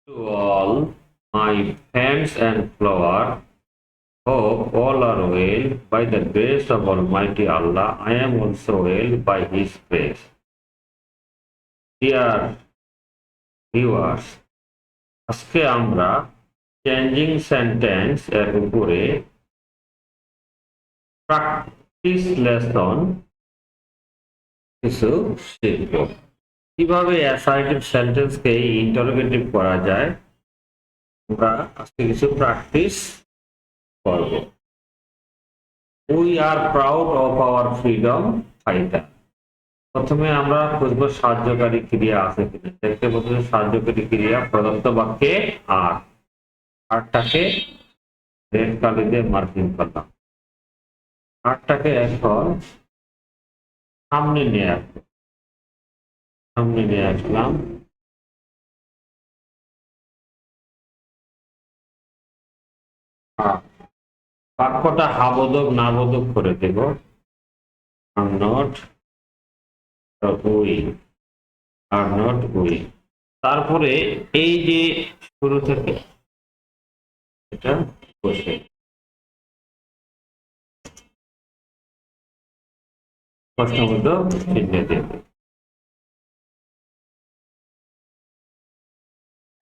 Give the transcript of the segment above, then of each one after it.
To all my friends and followers, hope all are well. By the grace of Almighty Allah, I am also well by His grace. Dear viewers, আজকে আমরা changing sentence এর উপরে practice lesson কিছু শিখব। কিভাবে assertive সেন্টেন্সকে interrogative করা যায় আমরা আজকে কিছু প্র্যাকটিস করব। We are proud of our freedom fighter. প্রথমে আমরা খুঁজবো সাহায্যকারী ক্রিয়া আছে কিনা। দেখতে পাচ্ছি সাহায্যকারী ক্রিয়া প্রদত্ত বাক্যে আরটাকে রেড কালি দিয়ে মার্কিং করলাম। আরটাকে এখন সামনে নিয়ে আসলাম। বাক্যটা হাবোধক না বোধক করে দেব। Are not we. তারপরে এই যে শুরু থেকে এটা বসে প্রশ্নবোধক চিহ্ন দেব।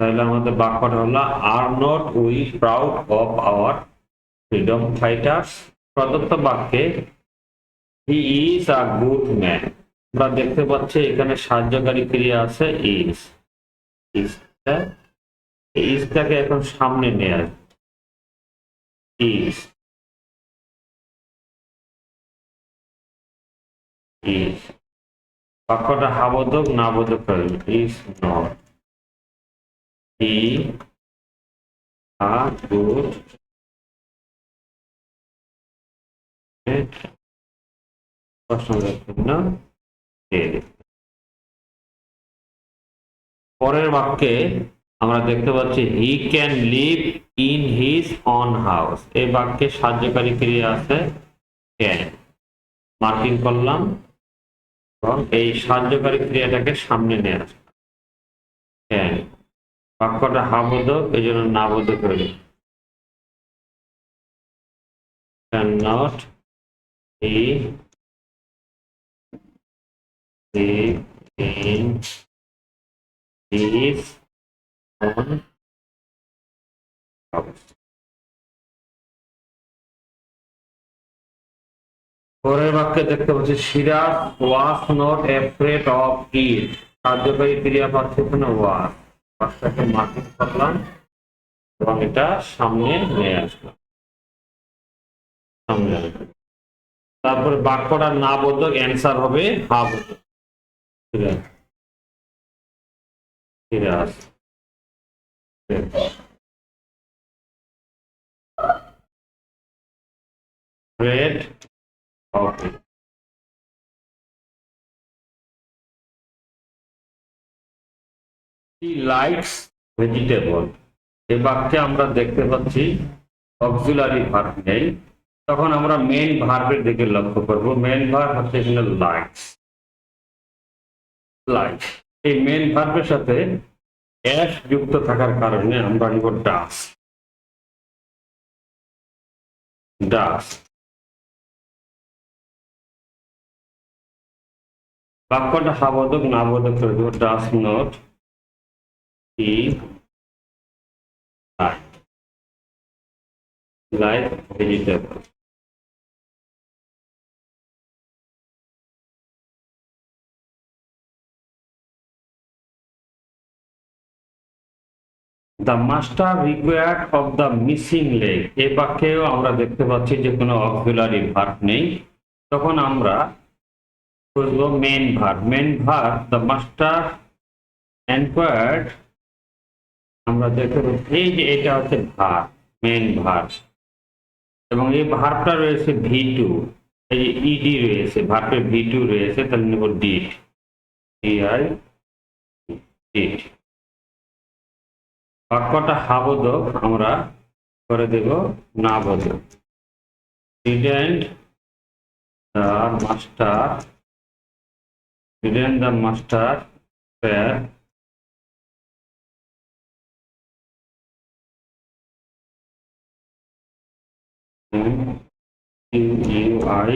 তাহলে আমাদের বাক্যটা হলো are not we proud of our freedom fighters. প্রদত্ত বাক্যে he is a good man. আমরা দেখতে পাচ্ছি এখানে সাহায্যকারী ক্রিয়া আছে ইজ। ইজটাকে এখন সামনে নিয়ে আসবে। ইজ বাক্যটা হাবোধক না বোধক করবে। Is not he a good পরের বাক্যে আমরা দেখতে পাচ্ছি he can live in his on house. এই বাক্যে সাহায্যকারী ক্রিয়া আছে ক্যান, মার্কিং করলাম এবং এই সাহায্যকারী ক্রিয়াটাকে সামনে নিয়ে আসলাম। ক্যান বাক্যটা হাবোধক, এই জন্য না বোধক হয়ে গেল। Can not he live in his own house. পরের বাক্যে দেখতে পাচ্ছি Siraj was not afraid of it. কার্যকরী ক্রিয়া পাচ্ছি এখানে ওয়াজটাকে মার্কিং করলাম এবং এটা সামনে নিয়ে আসলাম। তারপরে বাক্যটা না বোধক অ্যান্সার হবে হা বোধক। Siraj read of it. He likes vegetable। এই বাক্যে আমরা দেখতে পাচ্ছি অক্সিলারি ভার্ব নেই, তখন আমরা মেইন ভার্বের দিকে লক্ষ্য করব। মেইন ভার্ব হচ্ছে এখানে লাইকস। এই মেইন ভার্বের সাথে এস যুক্ত থাকার কারণে আমরা নিব ডাস। বাক্যটা হাবোধক না বোধক করে দেব। Does not he like vegetable. The master required of the missing leg। এই বাক্যেও আমরা দেখতে পাচ্ছি যে কোনো অক্সিলারি ভার্ব নেই, তখন আমরা খুঁজবো main verb. The master enquired. আমরা দেখতে পাচ্ছি এই যে এটা হচ্ছে ভার্ব, মেইন ভার্ব, এবং এই ভার্বটা রয়েছে V2। এই যে ইডি রয়েছে, ভার্বের V2 রয়েছে, তাহলে নেব ডিড। বাক্যটা হাবোধক আমরা করে দেব না বোধক। Didn't the master fare QUIR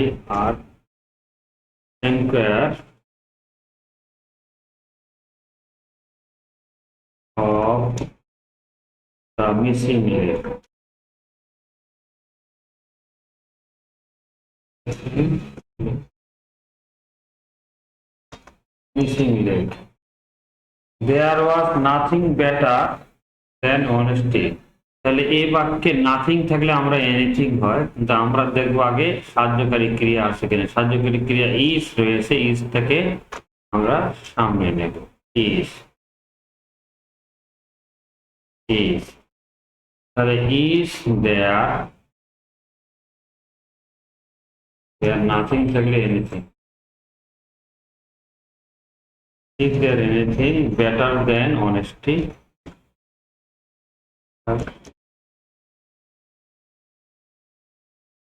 inquire of the missing leg. Missing leg. There was nothing better than honesty. তাহলে এই বাক্যে নাথিং থাকলে আমরা এনিথিং হয়, কিন্তু আমরা দেখবো আগে সাহায্যকারী ক্রিয়া আছে কিনা। সাহায্যকারী ক্রিয়া ইজ রয়েছে, ইজ থেকে আমরা সামনে নেব ইজ। ইজ তাহলে ইজ দেয়ার, নাথিং থাকলে anything. Is there anything better than honesty?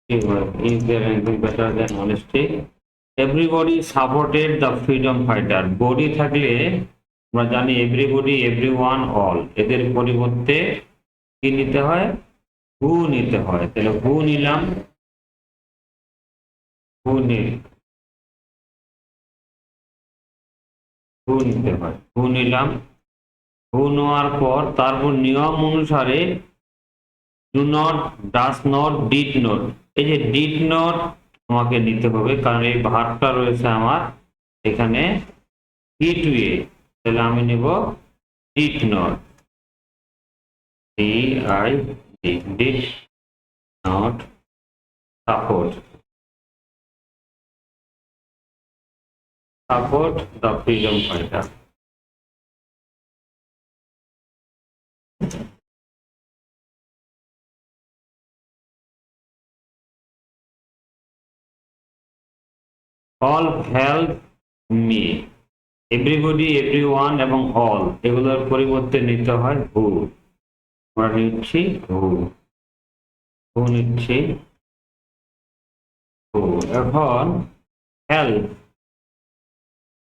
Is there anything better than honesty? Everybody supported the freedom fighter. Body থাকলে আমরা জানি everybody, everyone, all, এদের পরিবর্তে কি নিতে হয়? who নিতে হয়। তাহলে who নিলাম, who নিতে হয়, who নিলাম। who নেওয়ার পর তারপর নিয়ম অনুসারে do not, does not, did not, এই যে did not আমাকে নিতে হবে, কারণ এই ভার্বটা রয়েছে আমার এখানে did we, তাহলে আমি নেব did not, did not support the freedom fighter. All help me. Everybody, everyone এবং all এগুলোর পরিবর্তে নিতে হয় who। আমরা নিচ্ছি who নিচ্ছি who। এখন help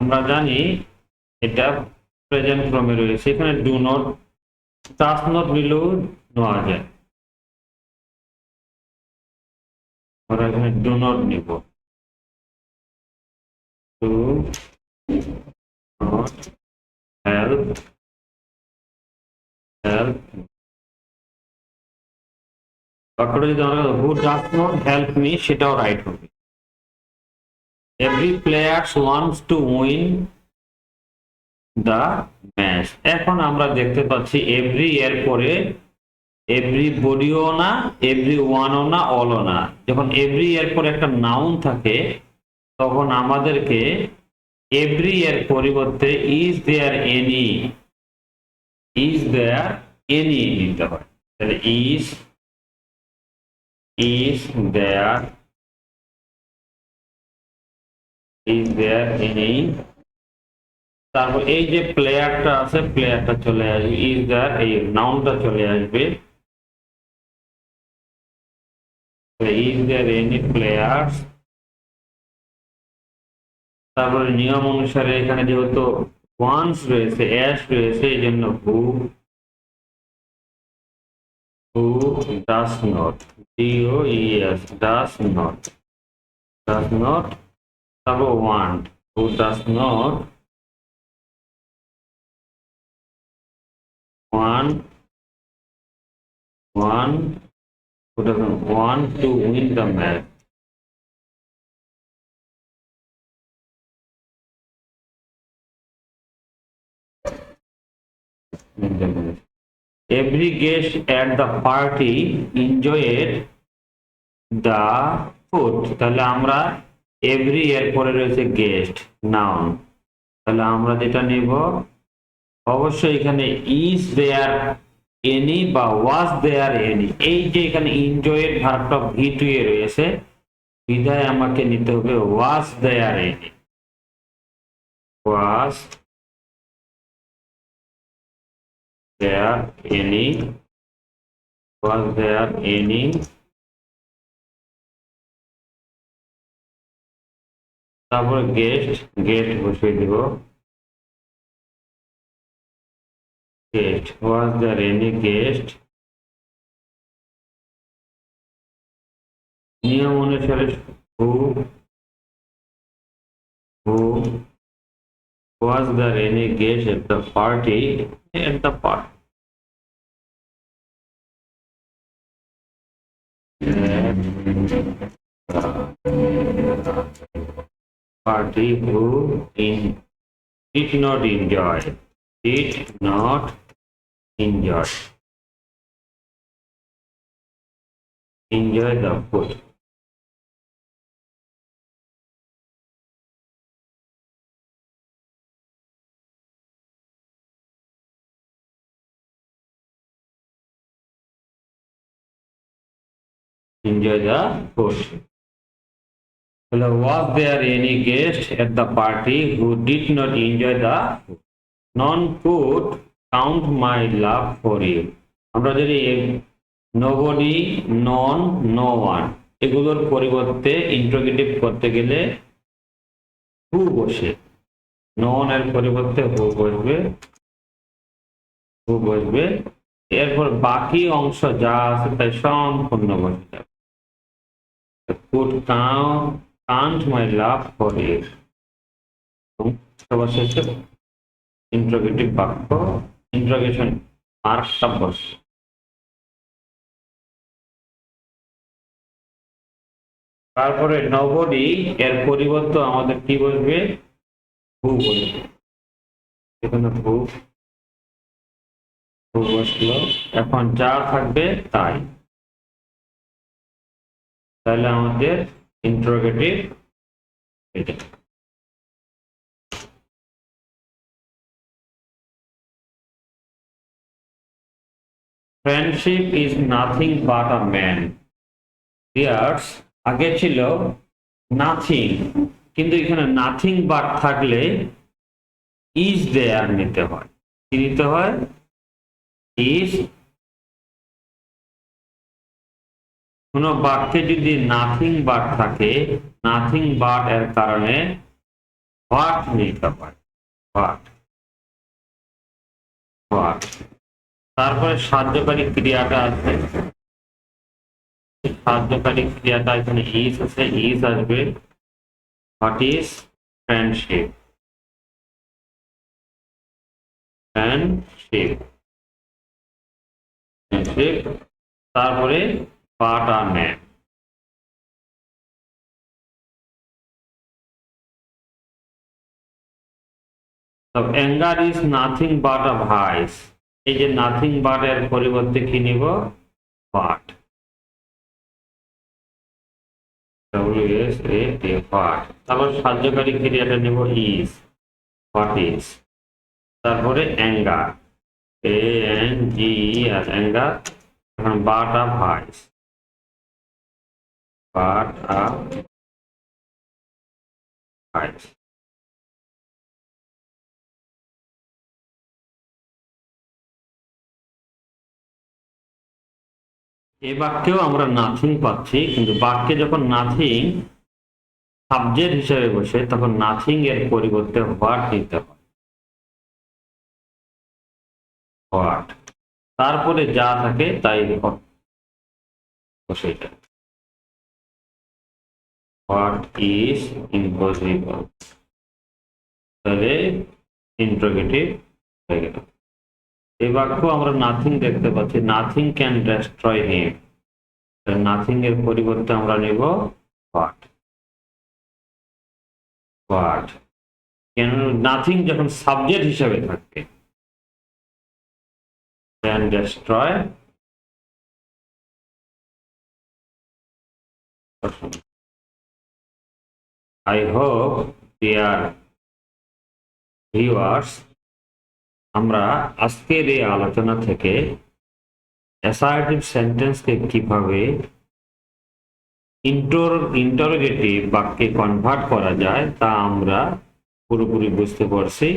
আমরা জানি এটা প্রেজেন্ট ফর্মে রয়েছে, এখানে ডু নট, ডাজ নট নিলেও নেওয়া যায়। আমরা এখানে ডু নট নিব, ডু নট হেল্প বাক্যটা যদি আমরা হু ডাজ নট হেল্প মি সেটাও রাইট হবে। Every players wants to win the match. এখন আমরা দেখতে পাচ্ছি এভরি এর পরে এভরি বডিও না, এভরি ওয়ানও না, অলও না। যখন এভরি এর পরে একটা নাউন থাকে তখন আমাদেরকে এভরি এর পরিবর্তে is there any, is there any নিতে হয়। তাহলে is there, is there any, তারপর এই যে প্লেয়ারটা আছে প্লেয়ারটা চলে আসবে, ইজ দেয়ার এই নাউনটা চলে আসবে, ইজ দেয়ার এনি প্লেয়ার্স। তারপরে নিয়ম অনুসারে এখানে যেহেতু ওয়ান্স রয়েছে, অ্যাশ রয়েছে, এই জন্য who does not, DOES does not, তারপর want, who does not who doesn't want to win the match. Every guest at the party enjoyed the food. তাহলে আমরা every এর পরে রয়েছে গেস্ট নাউন, তাহলে আমরা যেটা নিব অবশ্যই এখানে ইজ দেয়ার এনি বা ওয়াজ দেয়ার এনি, এই যে এখানে এনজয়েড ভার্বটা V2 এ রয়েছে বিধায় আমাকে নিতে হবে was there any, was there any, was there any. তারপর গেস্ট বসিয়ে দিব, guest, was there any guest নিয়ম অনুসারে who who was the any guest at the party party who did not enjoy the food. Enjoy the food. Was there any guest at the party who did not enjoy the food? None could count my love for you. আমরা যদি nobody, none, no one এগুলোর পরিবর্তে interrogative করতে গেলে who বসে, none এর পরিবর্তে who বসবে, এরপর বাকি অংশ যা আছে তাই সম্পূর্ণ বসে যাবে। could count my love for you. সর্বশেষে ইন্টারোগেটিভ বাক্য, ইন্টারোগেশন মার্কটা বসে। তারপরে নবডি এর পরিবর্তে আমাদের কি বসবে, হু বসবে। এখানে হু বসলো, এখন যা থাকবে তাই, তাহলে আমাদের ইন্টারোগেটিভ এটা। Friendship is nothing but a man. Dears আগে ছিল নাথিং, কিন্তু এখানে নাথিং বাট থাকলে ইজ দেয়ার নিতে হয়। কি নিতে হয়, ইজ। কোন বাক্যে যদি নাথিং বাট থাকে, নাথিং বাট এর কারণে হোয়াট নিতে হয়, হোয়াট। তারপরে সাহায্যকারী ক্রিয়াটা আছে, সাহায্যকারী ক্রিয়াটা এখানে ইজ আছে, ইজ আসবে। হোয়াট ইজ ফ্রেন্ডশিপ, তারপরে but a man. Anger is nothing but a vice. এই যে নাথিং বাট এর পরিবর্তে কি নিব, বাট, বাট। তারপর সাহায্যকারী ক্রিয়াটা নিব ইজ, হোয়াট ইজ। তারপরে অ্যাঙ্গার, ANGER, অ্যাঙ্গার। এখন but a vice, but a vice. এই বাক্যেও আমরা নাথিং পাচ্ছি, কিন্তু বাক্যে যখন নাথিং সাবজেক্ট হিসেবে বসে তখন নাথিং এর পরিবর্তে হোয়াট নিতে হয়, হোয়াট। তারপরে যা থাকে তাই বসে যায়। হোয়াট ইজ ইম্পসিবল, তাহলে ইন্টারোগেটিভ হয়ে গেল। এই বাক্য আমরা নাথিং দেখতে পাচ্ছি, nothing can destroy him. Nothing এর পরিবর্তে আমরা নিব হোয়াট, হোয়াট। কেন নাথিং যখন সাবজেক্ট হিসেবে থাকবে, can destroy. I hope dear viewers আমরা আজকের এই আলোচনা থেকে অ্যাসার্টিভ সেন্টেন্সকে কিভাবে ইন্টারোগেটিভ বাক্যে কনভার্ট করা যায় তা আমরা পুরোপুরি বুঝতে পারছি।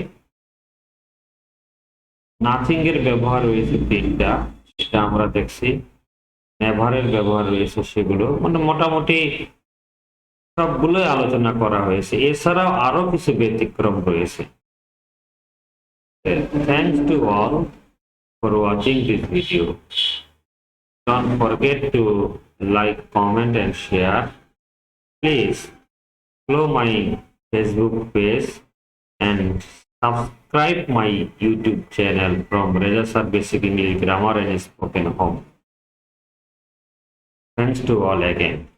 নাথিং এর ব্যবহার রয়েছে তিনটা, সেটা আমরা দেখছি। নেভারের ব্যবহার রয়েছে সেগুলো, মানে মোটামুটি সবগুলোই আলোচনা করা হয়েছে। এছাড়াও আরো কিছু ব্যতিক্রম রয়েছে। Thanks to all for watching this video. Don't forget to like, comment, and share. Please follow my Facebook page and subscribe my YouTube channel from Reza Sir Basic English Grammar and Spoken Home. Thanks to all again.